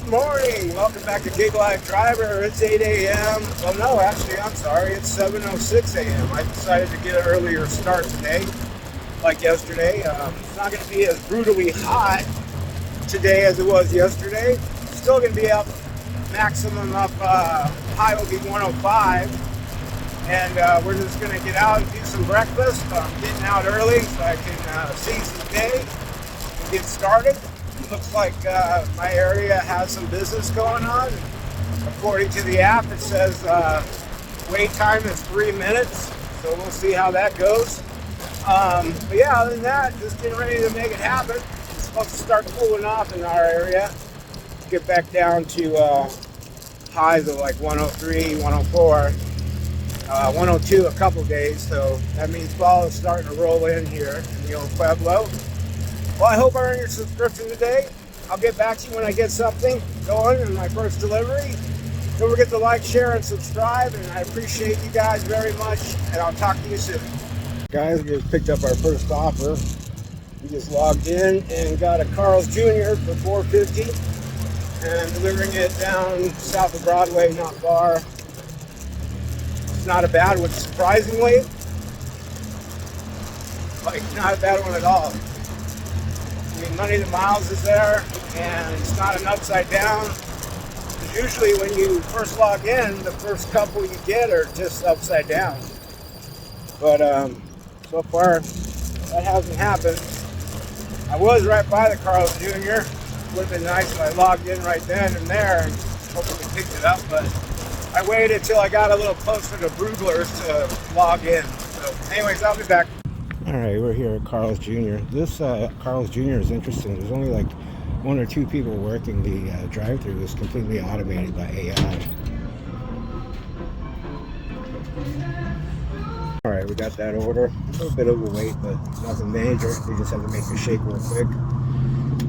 Good morning. Welcome back to Gig Life Driver. It's 8 a.m. Well, no, actually, I'm sorry. It's 7:06 a.m. I decided to get an earlier start today, like yesterday. It's not going to be as brutally hot today as it was yesterday. Still going to be up, maximum up, high will be 105. And we're just going to get out and do some breakfast. I'm getting out early so I can seize the day and get started. Looks like my area has some business going on. According to the app, it says wait time is 3 minutes, so we'll see how that goes. But yeah, other than that, just getting ready to make it happen. It's supposed to start cooling off in our area. Get back down to highs of like 103, 104, 102 a couple days, so that means fall is starting to roll in here in the old Pueblo. Well, I hope I earned your subscription today. I'll get back to you when I get something going in my first delivery. Don't forget to like, share, and subscribe, and I appreciate you guys very much, and I'll talk to you soon. Guys, we just picked up our first offer. We just logged in and got a Carl's Jr. for $4.50 and delivering it down south of Broadway, not far. It's not a bad one, surprisingly. Like, not a bad one at all. I mean, money to miles is there, and it's not an upside down. Usually when you first log in, the first couple you get are just upside down. But so far, that hasn't happened. I was right by the Carl's Jr. Would have been nice if I logged in right then and there and hopefully picked it up, but I waited till I got a little closer to Brugler's to log in. So anyways, I'll be back. All right, we're here at Carl's Jr. This Carl's Jr. is interesting. There's only like one or two people working. The drive-thru is completely automated by AI. All right, we got that order. A little bit overweight, but nothing major. We just have to make the shake real quick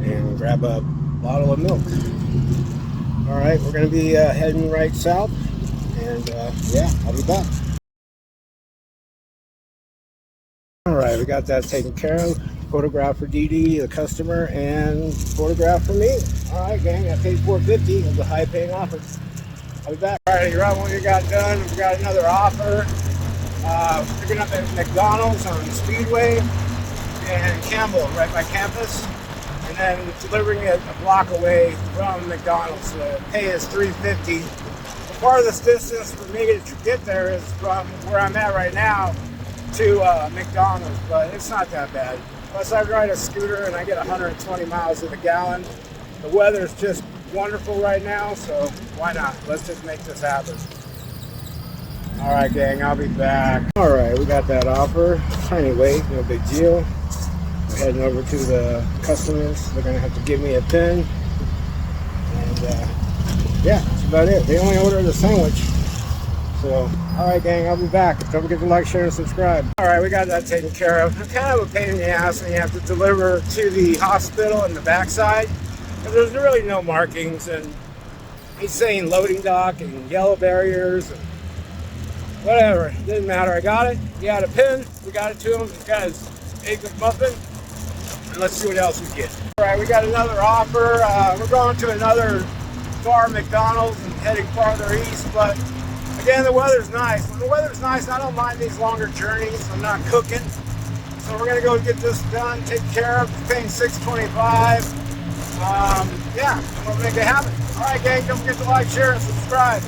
and grab a bottle of milk. All right, we're going to be heading right south, and yeah, I'll be back. All right, we got that taken care of. Photograph for DD, the customer, and photograph for me. All right, gang, I paid $4.50. It was a high-paying offer. I'll be back. All right, you're right when we got done. We got another offer. Picking up at McDonald's on Speedway and Campbell, right by campus, and then delivering it a block away from McDonald's. The pay is $3.50. The farthest distance for me to get there is from where I'm at right now to McDonald's, but it's not that bad. Plus, I ride a scooter and I get 120 miles to the gallon. The weather's just wonderful right now, so why not? Let's just make this happen. All right, gang, I'll be back. All right, we got that offer. Tiny weight, no big deal. We're heading over to the customers. They're gonna have to give me a pin. And yeah, that's about it. They only ordered a sandwich. So, all right, gang, I'll be back. Don't forget to like, share, and subscribe. All right, we got that taken care of. It's kind of a pain in the ass when you have to deliver to the hospital in the backside, because there's really no markings, and he's saying loading dock and yellow barriers and whatever. It didn't matter. I got it. He had a pin. We got it to him. He's got his egg muffin. And let's see what else we get. All right, we got another offer. We're going to another far McDonald's and heading farther east, but again, the weather's nice. When the weather's nice, I don't mind these longer journeys. I'm not cooking. So we're gonna go get this done, take care of, paying $6.25. Yeah, we'll make it happen. All right, gang, don't forget to like, share, and subscribe.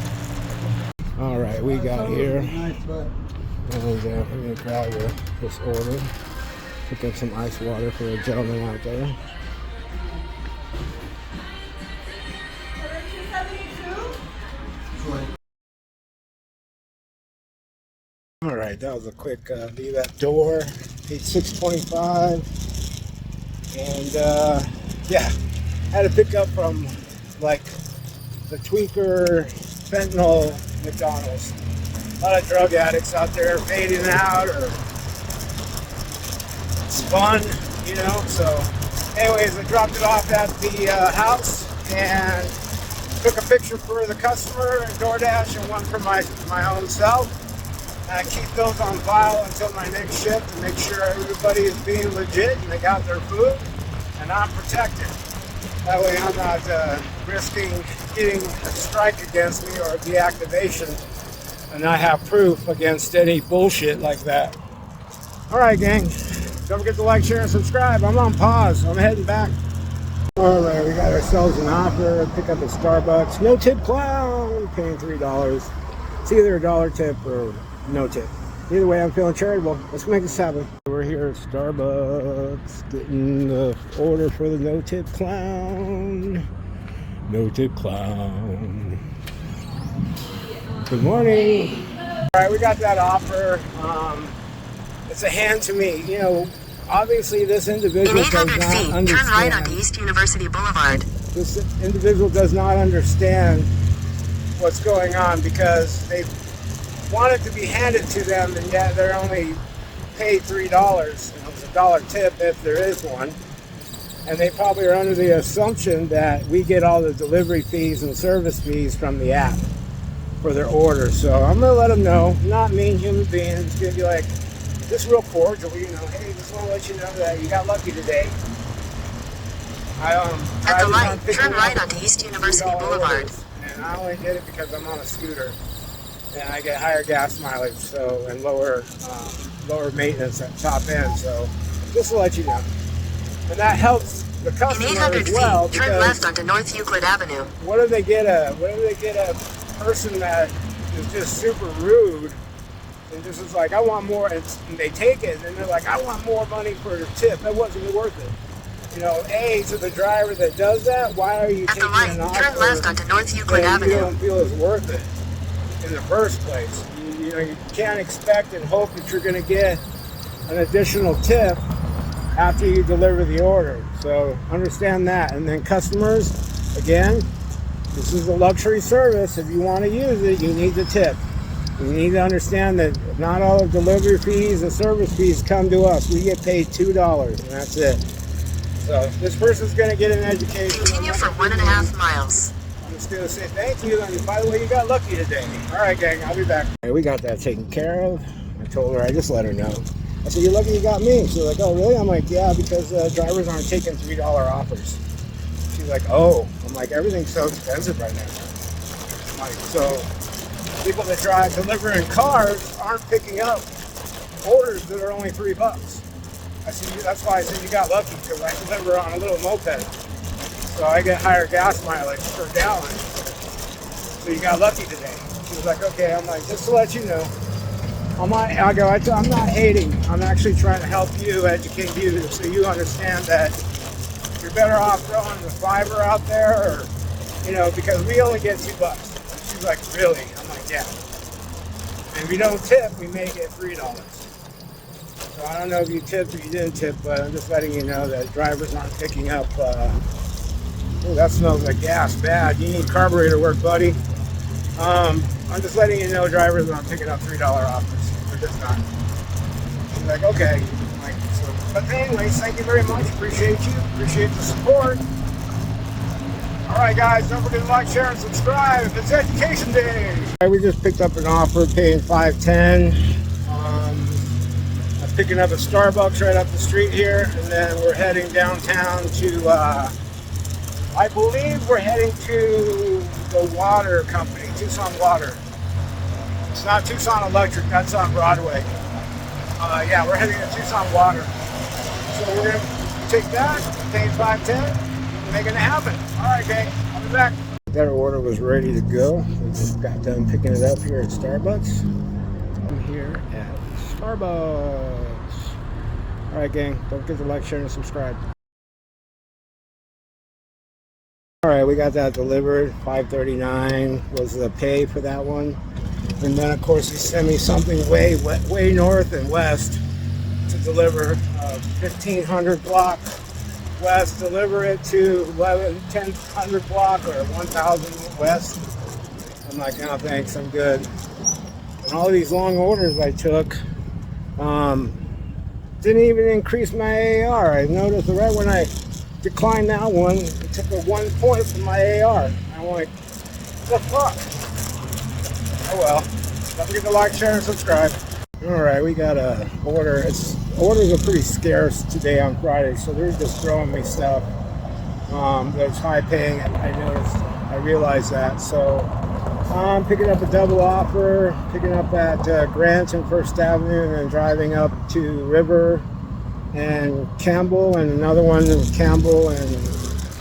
All right, we got here. And we're gonna grab this order. Pick up some ice water for a gentleman out there. All right, that was a quick leave at door. Paid $6.25, and yeah, had to pick up from like the Tweaker fentanyl McDonald's. A lot of drug addicts out there fading out or spun, you know. So, anyways, I dropped it off at the house and took a picture for the customer and DoorDash and one for my own self. I keep those on file until my next shift to make sure everybody is being legit and they got their food and I'm protected. That way I'm not risking getting a strike against me or deactivation, and I have proof against any bullshit like that. All right, gang. Don't forget to like, share, and subscribe. I'm on pause. I'm heading back. All right, we got ourselves an offer. Pick up at Starbucks. No tip clown. Paying $3. It's either a dollar tip or no tip. Either way, I'm feeling charitable. Let's make this happen. We're here at Starbucks getting the order for the no tip clown. No tip clown. Good morning. All right, we got that offer. It's a hand to me. You know, obviously this individual does not understand. Turn right onto East University Boulevard. This individual does not understand what's going on because they want it to be handed to them, and yet they're only paid $3. It's a dollar tip if there is one. And they probably are under the assumption that we get all the delivery fees and service fees from the app for their order. So I'm gonna let them know, not mean human beings. It's gonna be like, this real cordial, you know, hey, just want to let you know that you got lucky today. At the light, turn right onto East University Boulevard. And I only did it because I'm on a scooter, and I get higher gas mileage, so and lower maintenance at top end. So just to let you know, and that helps the customer In 800 as well. feet, turn left onto North Euclid Avenue. What if they get a person that is just super rude? And this is like, I want more, and they take it, and they're like, I want more money for the tip. That wasn't worth it. You know, to the driver that does that, why are you At taking the light, an offer turn left onto North Euclid that Avenue. you don't feel is worth it in the first place? You know, you can't expect and hope that you're going to get an additional tip after you deliver the order. So understand that. And then customers, again, this is a luxury service. If you want to use it, you need the tip. You need to understand that not all the delivery fees and service fees come to us. We get paid $2, and that's it. So this person's going to get an education. Continue for 1.5 miles. I'm just going to say thank you. And by the way, you got lucky today. All right, gang, I'll be back. Right, we got that taken care of. I told her, I just let her know. I said, you're lucky you got me. She's like, oh, really? I'm like, yeah, because drivers aren't taking $3 offers. She's like, oh. I'm like, everything's so expensive right now. I'm like, so people that drive delivering cars aren't picking up orders that are only $3. I said, that's why I said you got lucky, because I deliver on a little moped, so I get higher gas mileage per gallon. So you got lucky today. She was like, okay. I'm like, just to let you know, I'm not hating. I'm actually trying to help you, educate you, so you understand that you're better off throwing the fiber out there, or, you know, because we only get $2. She's like, really? I'm like, yeah. And if you don't tip, we may get $3. So I don't know if you tipped or you didn't tip, but I'm just letting you know that drivers aren't picking up. Oh, that smells like gas. Bad. You need carburetor work, buddy. I'm just letting you know drivers aren't picking up $3 offers. They're just not. She's like, okay. I'm like, so, but anyways, thank you very much. Appreciate you. Appreciate the support. All right, guys, don't forget to like, share, and subscribe. It's Education Day. All right, we just picked up an offer paying $5.10. I'm picking up a Starbucks right up the street here, and then we're heading downtown to, I believe we're heading to the water company, Tucson Water. It's not Tucson Electric, that's on Broadway. Yeah, we're heading to Tucson Water. So we're going to take that, pay $5.10, making it happen. All right, gang, I'll be back. That order was ready to go. We just got done picking it up here at Starbucks. I'm here at Starbucks. All right, gang, don't forget to like, share, and subscribe. All right, we got that delivered. $5.39 was the pay for that one. And then, of course, he sent me something way north and west to deliver. 1500 block west, deliver it to 1000 block or 1000 west. I'm like, no, thanks, I'm good. And all these long orders I took didn't even increase my AR. I noticed right when I declined that one, it took a 1 point from my AR. I'm like, what the fuck? Oh well. Don't forget to like, share, and subscribe. Alright, we got a order. Orders are pretty scarce today on Friday, so they're just throwing me stuff. That's high paying. I realized that. So I'm picking up a double offer, picking up at Grant and First Avenue, and then driving up to River and Campbell, and another one in Campbell, and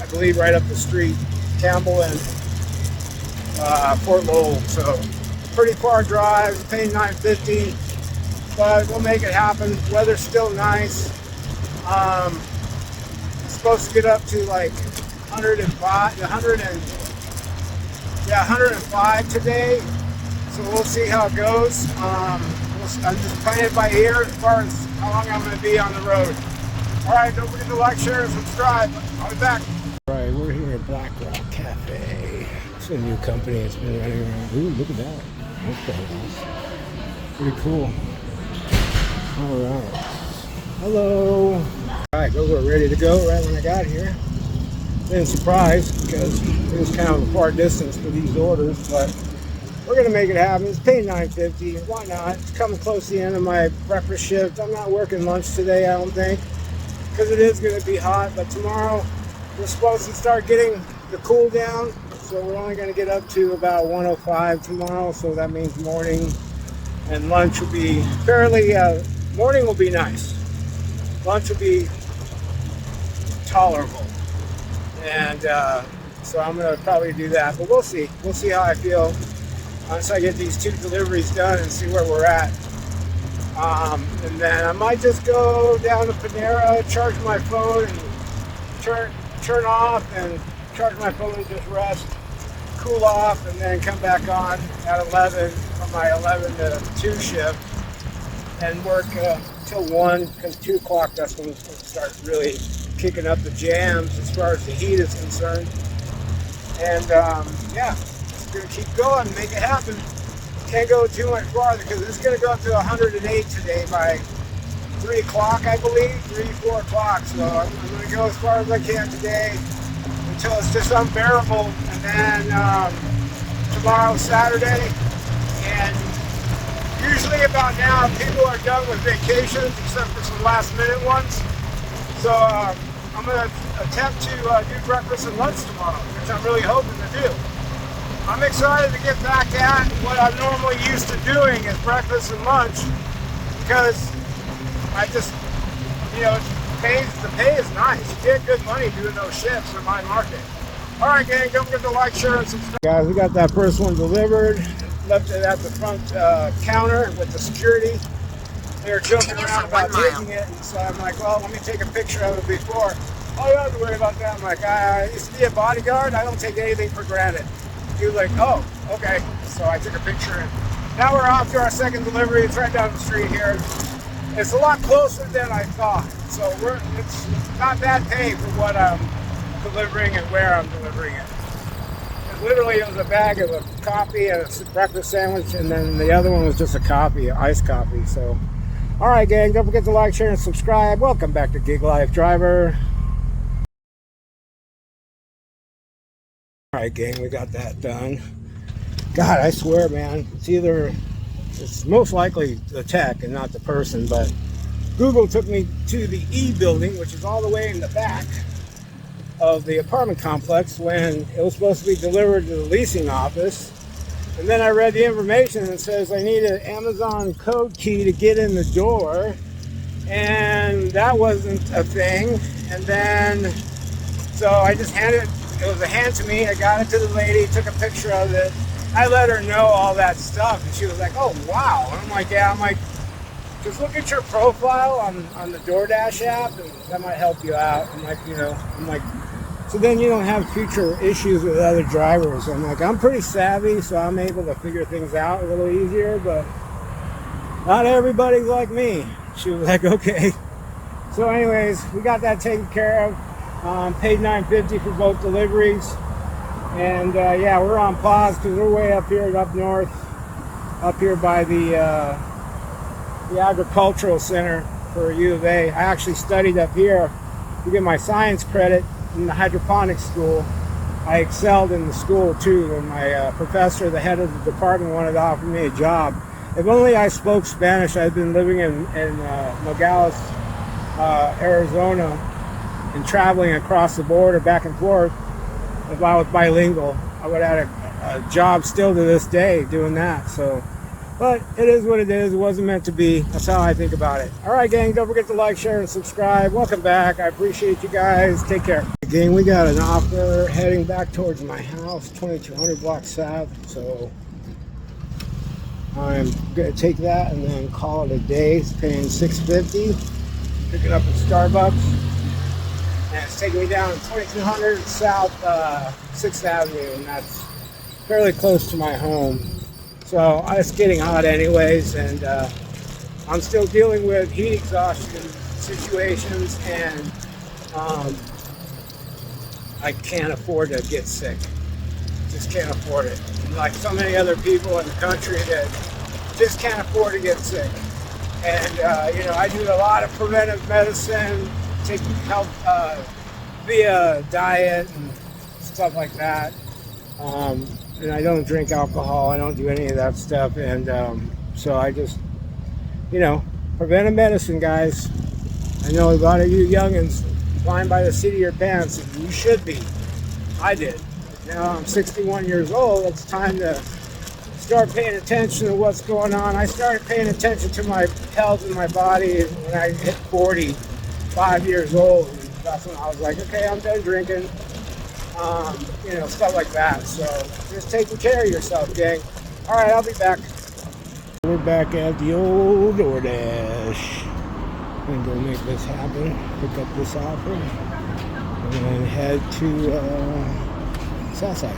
I believe right up the street, Campbell and Fort Lowell. So pretty far drive, paying $9.50, but we'll make it happen. Weather's still nice. Supposed to get up to like 105 today. So we'll see how it goes. I'm just playing it by ear as far as how long I'm going to be on the road. All right, don't forget to like, share, and subscribe. I'll be back. All right, we're here at Black Rock Cafe. It's a new company. It's been running around. Ooh, look at that. That's pretty nice. Pretty cool. All right. Hello. All right, those are ready to go right when I got here. Been surprised because it was kind of a far distance for these orders, but we're gonna make it happen. It's paying $9.50. Why not? It's coming close to the end of my breakfast shift. I'm not working lunch today, I don't think, because it is gonna be hot. But tomorrow we're supposed to start getting the cool down, so we're only gonna get up to about 105 tomorrow. So that means morning and lunch will be fairly. Morning will be nice. Lunch will be tolerable. And so I'm going to probably do that, but we'll see. We'll see how I feel once I get these 2 deliveries done and see where we're at. And then I might just go down to Panera, charge my phone, and turn off and charge my phone and just rest, cool off, and then come back on at 11 on my 11 to 2 shift and work till 1, because 2 o'clock, that's when it's going to start really kicking up the jams as far as the heat is concerned. And yeah, just gonna keep going, make it happen. Can't go too much farther because it's gonna go up to 108 today by 3 o'clock, I believe, 4 o'clock. So I'm gonna go as far as I can today until it's just unbearable. And then tomorrow's Saturday, and usually about now people are done with vacations except for some last minute ones. So I'm going to attempt to do breakfast and lunch tomorrow, which I'm really hoping to do. I'm excited to get back at what I'm normally used to doing is breakfast and lunch, because I just, the pay is nice. You get good money doing those shifts in my market. All right, gang, don't forget to like, share, and subscribe. Guys, we got that first one delivered. Left it at the front counter with the security. They were joking around about taking it, and so I'm like, well, let me take a picture of it before. Oh, you don't have to worry about that. I'm like, I used to be a bodyguard. I don't take anything for granted. He was like, oh, okay. So I took a picture, and now we're off to our second delivery. It's right down the street here. It's a lot closer than I thought. So it's not bad pay for what I'm delivering and where I'm delivering it. Literally, it was a bag of a coffee and a breakfast sandwich, and then the other one was just a coffee, iced coffee. So, all right, gang, don't forget to like, share, and subscribe. Welcome back to Gig Life Driver. All right, gang, we got that done. God, I swear, man, it's most likely the tech and not the person, but Google took me to the E building, which is all the way in the back of the apartment complex, when it was supposed to be delivered to the leasing office. And then I read the information and it says I need an Amazon code key to get in the door, and that wasn't a thing. And then so I just it was a hand to me. I got it to the lady, took a picture of it. I let her know all that stuff, and she was like, oh wow. And I'm like, yeah. I'm like, just look at your profile on the DoorDash app, and that might help you out. I'm like, so then you don't have future issues with other drivers. I'm like, I'm pretty savvy, so I'm able to figure things out a little easier, but not everybody's like me. She was like, okay. So anyways, we got that taken care of. Paid $9.50 for both deliveries. And yeah, we're on pause because we're way up here, up north, up here by the agricultural center for U of A. I actually studied up here to get my science credit in the hydroponics school. I excelled in the school too, and my professor, the head of the department, wanted to offer me a job. If only I spoke Spanish. I've been living in Nogales, Arizona, and traveling across the border back and forth, if I was bilingual, I would have had a job still to this day doing that. So, but it is what it is. It wasn't meant to be. That's how I think about it. All right, gang, don't forget to like, share, and subscribe. Welcome back. I appreciate you guys. Take care. Gang, we got an offer heading back towards my house, 2200 blocks south. So I'm gonna take that and then call it a day. It's paying $6.50. Pick it up at Starbucks. And it's taking me down 2200 South 6th Avenue, and that's fairly close to my home. So it's getting hot anyways, and I'm still dealing with heat exhaustion situations, and I can't afford to get sick. Just can't afford it. Like so many other people in the country that just can't afford to get sick. And you know, I do a lot of preventive medicine, take help via diet and stuff like that. And I don't drink alcohol. I don't do any of that stuff. And so I just, you know, preventive medicine, guys. I know a lot of you youngins flying by the seat of your pants, and you should be. I did. Now I'm 61 years old. It's time to start paying attention to what's going on. I started paying attention to my health and my body when I hit 45 years old. And that's when I was like, okay, I'm done drinking. You know, stuff like that. So just taking care of yourself, gang. All right, I'll be back. We're back at the old DoorDash. I'm gonna make this happen. Pick up this offer and then head to Southside.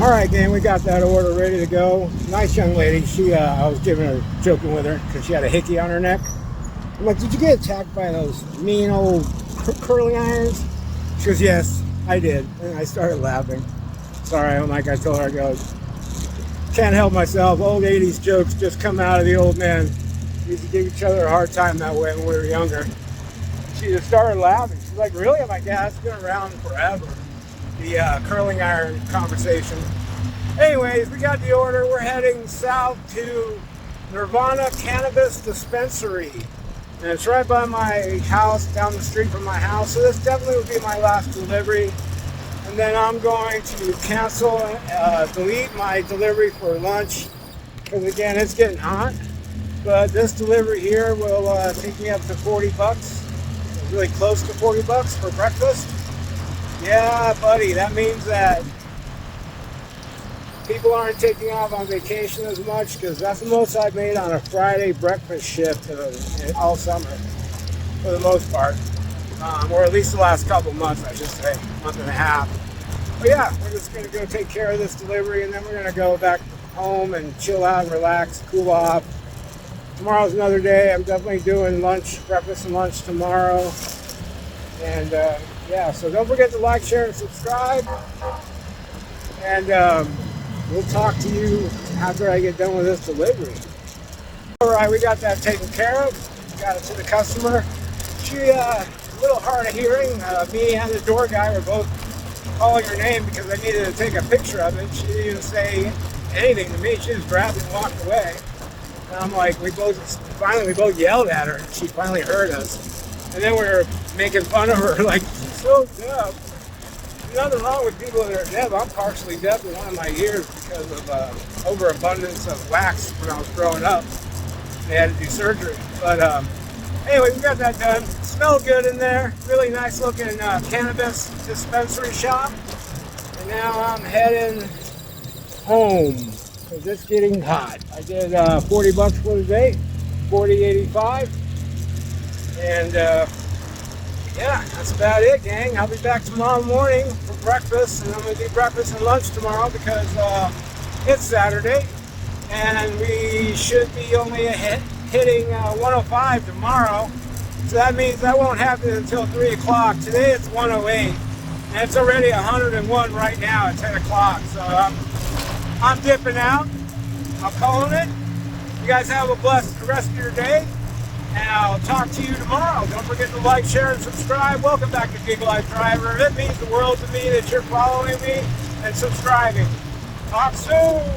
All right, gang, we got that order ready to go. Nice young lady. She, I was joking with her because she had a hickey on her neck. I'm like, did you get attacked by those mean old curling irons? She goes, yes, I did. And I started laughing. Sorry, like I told her, I go, can't help myself. Old 80s jokes just come out of the old men. We used to give each other a hard time that way when we were younger. She just started laughing. She's like, really? I'm like, yeah, it's been around forever. The curling iron conversation. Anyways, we got the order. We're heading south to Nirvana Cannabis Dispensary. And it's right by my house, down the street from my house. So this definitely will be my last delivery. And then I'm going to cancel, delete my delivery for lunch. Because again, it's getting hot. But this delivery here will take me up to 40 bucks. Really close to 40 bucks for breakfast. Yeah, buddy, that means that people aren't taking off on vacation as much, because that's the most I've made on a Friday breakfast shift all summer, for the most part. Or at least the last couple months, I should say, month and a half. But yeah, we're just going to go take care of this delivery, and then we're going to go back home and chill out and relax, cool off. Tomorrow's another day. I'm definitely doing lunch, breakfast and lunch tomorrow. And yeah, so don't forget to like, share, and subscribe. And we'll talk to you after I get done with this delivery. All right, we got that taken care of. Got it to the customer. She a little hard of hearing. Me and the door guy were both calling her name because I needed to take a picture of it. She didn't even say anything to me. She just grabbed it and walked away. And I'm like, we both yelled at her, and she finally heard us. And then we were making fun of her, like, she's so deaf. There's nothing wrong with people that are deaf. I'm partially deaf in one of my ears because of overabundance of wax when I was growing up. They had to do surgery. But anyway, we got that done. It smelled good in there. Really nice looking cannabis dispensary shop. And now I'm heading home because it's getting hot. I did 40 bucks for the day, 40.85. And yeah, that's about it, gang. I'll be back tomorrow morning for breakfast, and I'm going to do breakfast and lunch tomorrow because it's Saturday, and we should be only hitting 105 tomorrow. So that means that won't happen until 3 o'clock. Today it's 108, and it's already 101 right now at 10 o'clock. So I'm dipping out. I'm calling it. You guys have a blessed rest of your day. And I'll talk to you tomorrow. Don't forget to like, share, and subscribe. Welcome back to Gig Life Driver. It means the world to me that you're following me and subscribing. Talk soon.